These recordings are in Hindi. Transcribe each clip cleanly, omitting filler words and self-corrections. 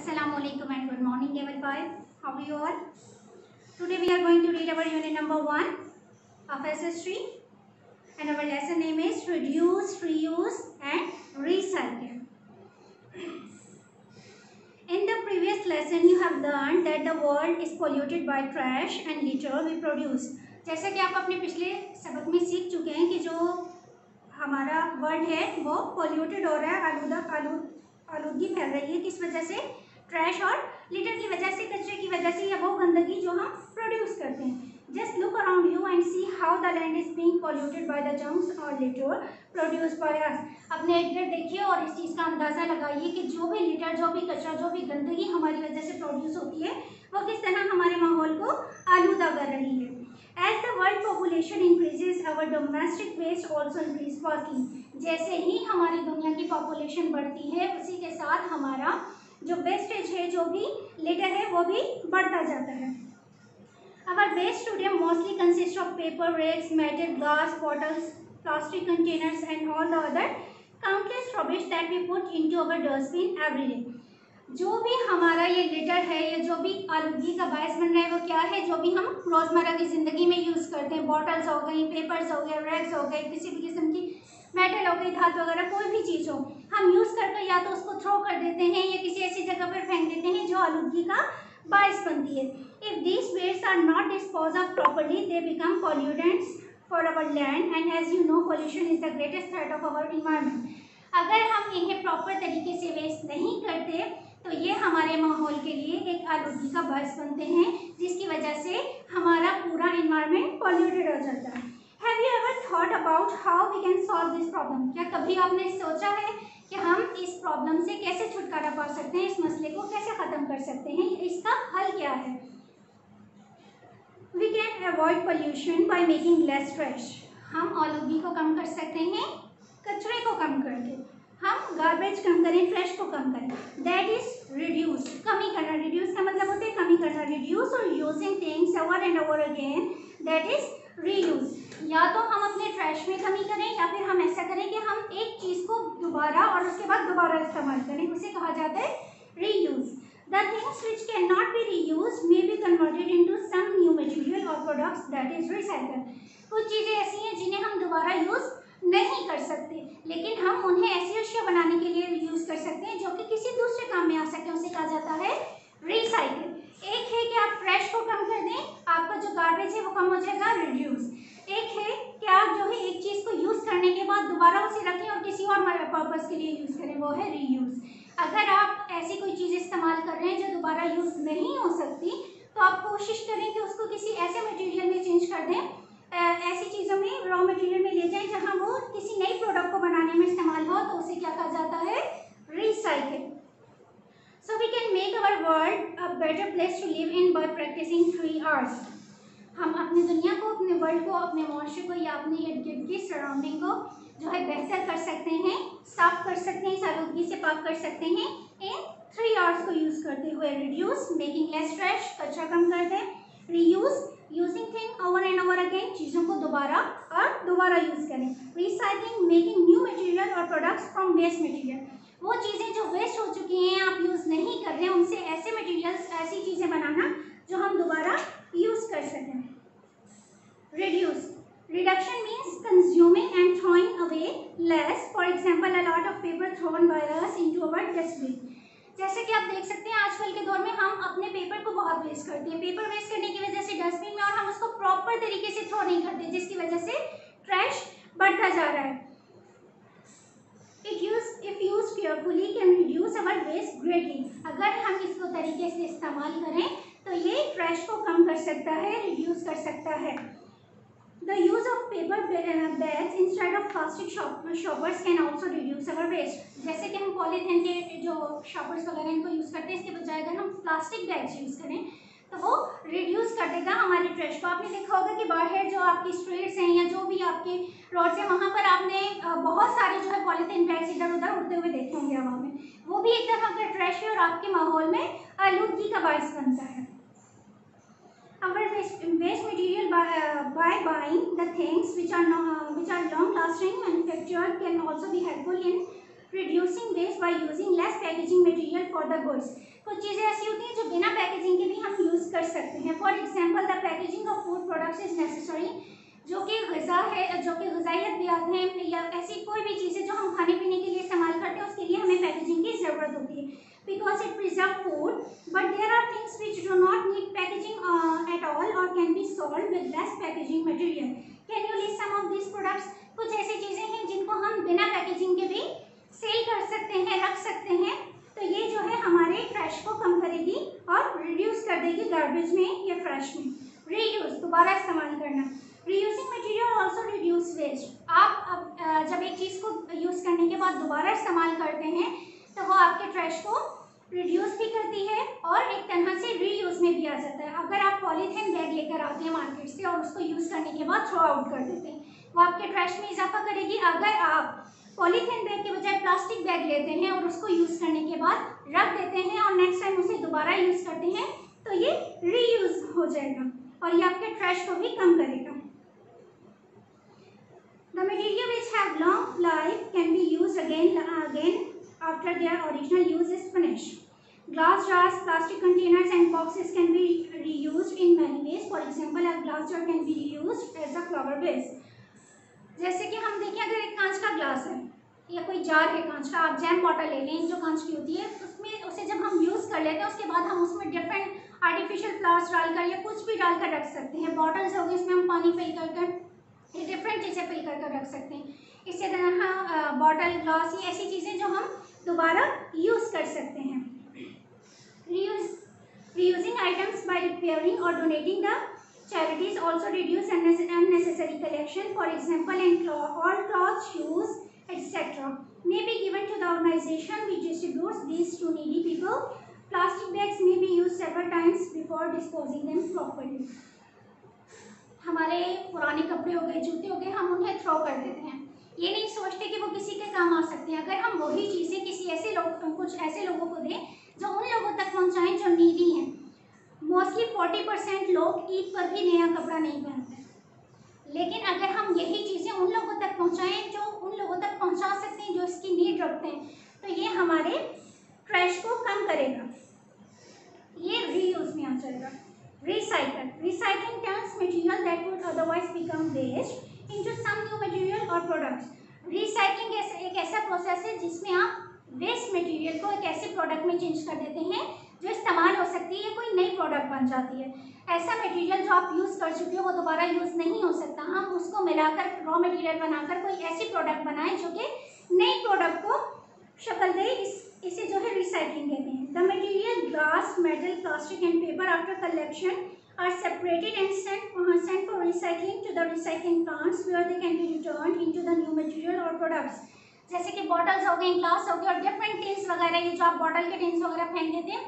Assalamualaikum and good morning level 5. How are you all? Today we are going to read our unit number 1 of SS3 and our lesson name is Reduce, Reuse and Recycle. In the previous lesson you have learned that the world is polluted by trash and litter we produce. जैसा कि आप अपने पिछले सबक में सीख चुके हैं कि जो हमारा वर्ल्ड है वो पोल्यूटेड हो रहा है, आलूदगी फैल रही है। किस वजह से? ट्रैश और लिटर की वजह से, कचरे की वजह से, या वो गंदगी जो हम प्रोड्यूस करते हैं। Just look around you and see how the land is being polluted by the junks और लिटर प्रोड्यूस बाय अस। अपने इर्द गिर्द देखिए और इस चीज़ का अंदाज़ा लगाइए कि जो भी लिटर, जो भी कचरा, जो भी गंदगी हमारी वजह से प्रोड्यूस होती है वो किस तरह हमारे माहौल को आलूदा कर रही है। As the world population increases, our domestic waste also increase fastly. जैसे ही हमारी दुनिया की पॉपुलेशन बढ़ती है उसी के साथ हमारा जो वेस्टेज है, जो भी लिटर है, वो भी बढ़ता जाता है। Our waste today mostly consists of paper, rags, metal, glass, bottles, plastic containers, and all the other countless rubbish that we put into our dustbin every day. जो भी हमारा ये लिटर है, ये जो भी आलूदगी का बायस बन रहा है वो क्या है? जो भी हम रोज़मर्रा की ज़िंदगी में यूज़ करते हैं, बॉटल्स हो गई, पेपर्स हो गए, रैग्स हो गए, किसी भी किस्म की मेटल हो गई, धातु वगैरह, कोई भी चीज़ हो, हम यूज़ करके या तो उसको थ्रो कर देते हैं या किसी ऐसी जगह पर फेंक देते हैं जो आलूदगी का बायस बनती है। If these waste are not dispose of properly they become pollutants for our land and as you know pollution is the greatest threat of our environment. अगर हम इन्हें प्रॉपर तरीके से वेस्ट नहीं करते तो ये हमारे माहौल के लिए एक आलूदगी का बायस बनते हैं, जिसकी वजह से हमारा पूरा इन्वायरमेंट पॉल्यूटेड हो जाता है। Have you ever thought about how we can solve this problem? क्या कभी आपने सोचा है कि हम इस प्रॉब्लम से कैसे छुटकारा पा सकते हैं, इस मसले को कैसे ख़त्म कर सकते हैं, इसका हल क्या है? We can avoid pollution by making less trash. हम आलूदगी को कम कर सकते हैं कचरे को कम करके। हम गार्बेज कम करें, ट्रैश को कम करें। दैट इज रिड्यूस, कमी करना। रिड्यूस का मतलब होता है कमी करना। रिड्यूस और using things over and over again, that is reuse. या तो हम अपने ट्रैश में कमी करें या फिर हम ऐसा करें कि हम एक चीज़ को दोबारा और उसके बाद दोबारा इस्तेमाल करें, उसे कहा जाता है reuse. The things which can not be reuse may be converted into some new material और प्रोडक्ट्स, दैट इज रिसाइकल। कुछ चीज़ें ऐसी हैं जिन्हें हम दोबारा यूज़ नहीं कर सकते, लेकिन हम उन्हें ऐसी अशिया बनाने के लिए यूज़ कर सकते हैं जो कि किसी दूसरे काम में आ सके, उसे कहा जाता है रिसाइकिल। एक है कि आप ट्रैश को कम कर दें, आपका जो गार्बेज है वो कम हो जाएगा, रिड्यूस। एक है कि आप जो है एक चीज़ को यूज़ करने के बाद दोबारा उसे रखें और किसी और पर्पज़ के लिए यूज़ करें, वो है रीयूज़। अगर आप ऐसी कोई चीज़ इस्तेमाल कर रहे हैं जो दोबारा यूज़ नहीं हो सकती तो आप कोशिश करें कि उसको किसी ऐसे मटेरियल में चेंज कर दें, ऐसी चीज़ों में, रॉ मटेरियल में ले जाएं जहां वो किसी नई प्रोडक्ट को बनाने में इस्तेमाल हो, तो उसे क्या कहा जाता है? Recycle. So we can make our world a better place to live in by practicing 3 R's। हम अपनी दुनिया को, अपने वर्ल्ड को, अपने मुआशरे को या अपने इर्द गिर्द की सराउंडिंग को जो है बेहतर कर सकते हैं, साफ कर सकते हैं, इस आलूदगी से पाक कर सकते हैं इन 3 R's को यूज़ करते हुए। रिड्यूस, मेकिंग लेस ट्रैश, कचरा कम कर दें। Reuse, using thing over and over again, चीज़ों को दोबारा और दोबारा यूज़ करें। रिसाइकलिंग, मेकिंग न्यू मटेरियल और प्रोडक्ट्स फ्रॉम वेस्ट मटेरियल। वो चीज़ें जो वेस्ट हो चुकी हैं, आप यूज़ नहीं कर रहे हैं, उनसे ऐसे मटेरियल्स, ऐसी चीज़ें बनाना जो हम दोबारा यूज़ कर सकें। Reduce, reduction means consuming and throwing away less, for example a lot of paper thrown by us into our dustbin. जैसे कि आप देख सकते हैं आजकल के दौर में हम अपने पेपर को बहुत वेस्ट करते हैं। पेपर वेस्ट करने की वजह से डस्टबिन में, और हम उसको प्रॉपर तरीके से थ्रो नहीं करते, जिसकी वजह से ट्रैश बढ़ता जा रहा है। If used carefully can reduce our waste greatly. अगर हम इसको तरीके से इस्तेमाल करें तो ये ट्रैश को कम कर सकता है, रिड्यूस कर सकता है। The use of paper bags instead of plastic shoppers can also reduce our waste. जैसे कि हम पॉलीथीन के जो शॉपर्स वगैरह इनको यूज़ करते हैं, इसके बजाय अगर हम प्लास्टिक बैग्स यूज़ करें तो वो रिड्यूस कर देगा हमारी ट्रैश को। आपने देखा होगा कि बाहर जो आपकी स्ट्रीट्स हैं या जो भी आपके रोड्स हैं, वहाँ पर आपने बहुत सारे जो है पॉलीथीन बैग्स इधर उधर उड़ते हुए देखे होंगे हवा में। वो भी एक तरह का ट्रैश है और आपके माहौल में आलूदगी का बायस बनता है। Our waste material by buying the things which are long lasting manufactured can also be helpful in reducing waste by using less packaging material for the goods. कुछ चीज़ें ऐसी होती हैं जो बिना पैकेजिंग के भी हम यूज़ कर सकते हैं। For example the packaging of food products is necessary, जो कि ग़िज़ा है, जो कि ग़िज़ाइयत भी आते हैं या ऐसी कोई भी चीज़ें जो हम खाने पीने के लिए इस्तेमाल करते हैं उसके लिए हमें पैकेजिंग की ज़रूरत होती है, because it preserve food, but there are things which do not need packaging at all और can be sold with less packaging material. Can you list some of this products? कुछ ऐसी चीज़ें हैं जिनको हम बिना पैकेजिंग के भी सेल कर सकते हैं, रख सकते हैं, तो ये जो है हमारे ट्रैश को कम करेगी और रिड्यूस कर देगी गार्बेज में या ट्रैश में। रीयूज, दोबारा इस्तेमाल करना। Reusing material also reduce waste. आप अब जब एक चीज़ को यूज़ करने के बाद दोबारा इस्तेमाल करते हैं तो वो आपके ट्रैश को रिड्यूस भी करती है और एक तरह से रीयूज में भी आ जाता है। अगर आप पॉलीथीन बैग लेकर आते हैं मार्केट से और उसको यूज़ करने के बाद थ्रो आउट कर देते हैं, वो आपके ट्रैश में इजाफा करेगी। अगर आप पॉलीथीन बैग के बजाय प्लास्टिक बैग लेते हैं और उसको यूज़ करने के बाद रख देते हैं और नेक्स्ट टाइम उसे दोबारा यूज़ करते हैं तो ये रीयूज हो जाएगा और ये आपके ट्रैश को भी कम करेगा। The material which have long life can be used again after their original use is finished. Glass jars, plastic containers and boxes can be reused in many ways. For example, a glass jar can be reused as a flower vase. जैसे कि हम देखें, अगर एक कांच का ग्लास है या कोई जार है कांच का, आप जैम बॉटल ले लें जो कांच की होती है, उसमें उसे जब हम यूज़ कर लेते हैं उसके बाद हम उसमें डिफरेंट आर्टिफिशियल फ्लावर्स डालकर या कुछ भी डालकर रख सकते हैं। बॉटल्स हो गई, इसमें हम पानी फिल कर डिफरेंट चीज़ें फिल कर रख सकते हैं। इसी तरह बॉटल, ग्लास, ये ऐसी चीज़ें जो हम दोबारा यूज़ कर सकते हैं। Reusing items by repairing or donating the charities also reduce unnecessary collection. For example, all clothes, shoes, etc. may be given to the organization which distributes these to needy people. Plastic bags may be used several times before disposing them properly. हमारे पुराने कपड़े हो गए, जूते हो गए, हम उन्हें थ्रो कर देते हैं, ये नहीं सोचते कि वो किसी के काम आ सकते हैं। अगर हम वही चीज़ें किसी ऐसे कुछ ऐसे लोगों को दें जो उन लोगों तक पहुंचाएं जो नीडी हैं। मोस्टली 40% लोग ईद पर भी नया कपड़ा नहीं पहनते, लेकिन अगर हम यही चीज़ें उन लोगों तक पहुंचाएं जो उन लोगों तक पहुंचा सकते हैं, जो इसकी नीड रखते हैं, तो ये हमारे ट्रैश को कम करेगा, ये रीयूज में आ जाएगा। Recycling turns material that would otherwise become waste into some new material or products. Recycling एक ऐसा प्रोसेस है जिसमें आप वेस्ट मटेरियल को एक ऐसे प्रोडक्ट में चेंज कर देते हैं जो इस्तेमाल हो सकती है, कोई नई प्रोडक्ट बन जाती है। ऐसा मटेरियल जो आप यूज़ कर चुके हो वो दोबारा यूज़ नहीं हो सकता, हम उसको मिलाकर रॉ मटेरियल बनाकर कोई ऐसी प्रोडक्ट बनाएं जो कि नई प्रोडक्ट को शक्ल दे, इसे जो है रिसाइकलिंग कहते हैं। The material glass, metal, plastic and paper after collection are separated and sent for recycling to the recycling plants where they can be returned into the new material or products. जैसे कि बॉटल्स हो गई, ग्लास हो गए और डिफरेंट टिन्स वगैरह, ये जो आप बॉटल के टिन्स वगैरह फेंक देते हैं,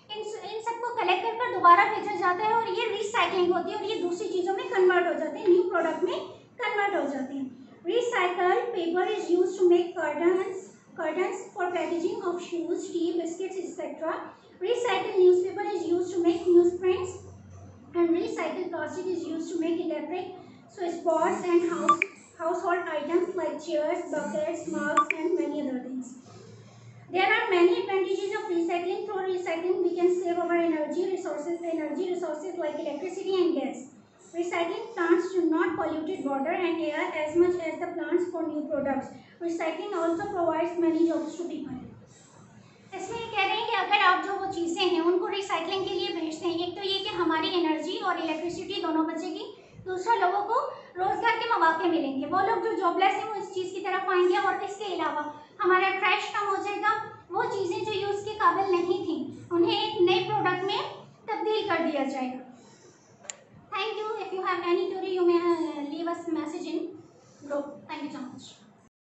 इन सबको कलेक्ट कर दोबारा भेजा जाता है और ये रिसाइकलिंग होती है और ये दूसरी चीज़ों में कन्वर्ट हो जाते हैं, न्यू प्रोडक्ट में कन्वर्ट हो जाते हैं। Recycled paper is use to make cartons for packaging of shoes, tea, biscuits etcetera. Recycled newspaper is used to make newsprints and recycled plastic is used to make electric switchboards and household items like chairs, buckets, mugs and many other things. There are many advantages of recycling. Through recycling we can save our energy resources like electricity and gas. Recycling plants do not pollute water and air as much as the plants for new products. Recycling also provides many jobs to people. इसमें ये कह रहे हैं कि अगर आप जो वो चीज़ें हैं उनको रिसाइकलिंग के लिए भेजते हैं, एक तो ये कि हमारी एनर्जी और इलेक्ट्रिसिटी दोनों बचेगी, दूसरा लोगों को रोज़गार के मौके मिलेंगे, वो लोग जो जॉबलेस हैं वो इस चीज़ की तरफ आएंगे और इसके अलावा हमारा ट्रैश कम हो जाएगा, वो चीज़ें जो यूज़ के काबिल नहीं थी उन्हें एक नए प्रोडक्ट में तब्दील कर दिया जाएगा। Thank you. If you have any query you may leave us message in group. Thank you so much.